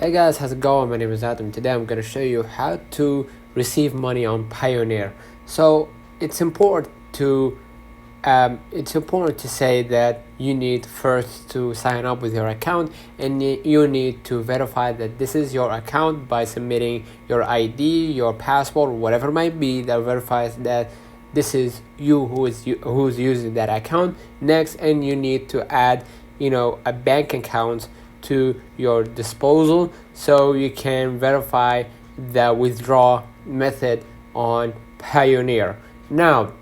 Hey guys, how's it going? My name is Adam. Today I'm going to show you how to receive money on Payoneer. So it's important to say that you need first to sign up with your account, and you need to verify that this is your account by submitting your ID, your passport, whatever it might be that verifies that this is you who's using that account. Next, and you need to add a bank account to your disposal so you can verify the withdraw method on Payoneer. Now,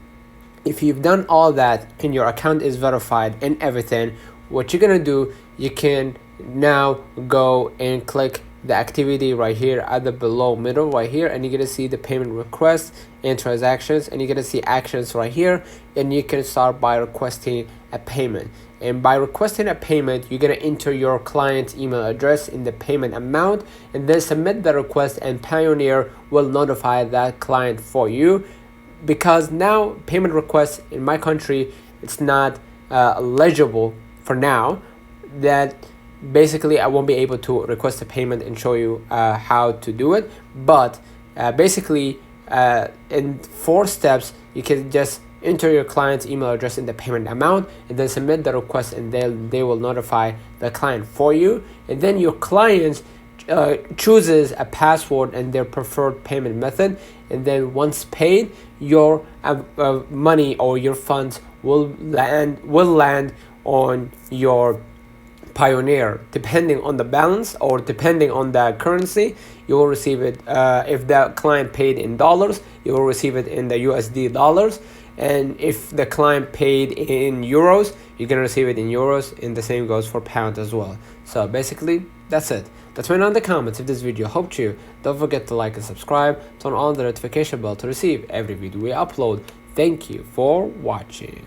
if you've done all that and your account is verified and everything, what you're gonna do, you can now go and click the activity right here at the below middle right here, and you're gonna see the payment requests and transactions, and you're gonna see actions right here, and you can start by requesting a payment. And by requesting a payment, you're gonna enter your client's email address in the payment amount, and then submit the request, and Payoneer will notify that client for you. Because now payment requests in my country, it's not legible for now, that basically I won't be able to request a payment and show you how to do it. But basically in 4 steps, you can just enter your client's email address in the payment amount, and then submit the request, and they will notify the client for you. And then your client chooses a password and their preferred payment method, and then once paid, your money or your funds will land on your Payoneer. Depending on the balance or depending on the currency, you will receive it. If the client paid in dollars, you will receive it in the USD dollars. And if the client paid in euros, you're gonna receive it in euros, and the same goes for pound as well. So basically, that's it. Let me know in the comments if this video helped you. Don't forget to like and subscribe. Turn on the notification bell to receive every video we upload. Thank you for watching.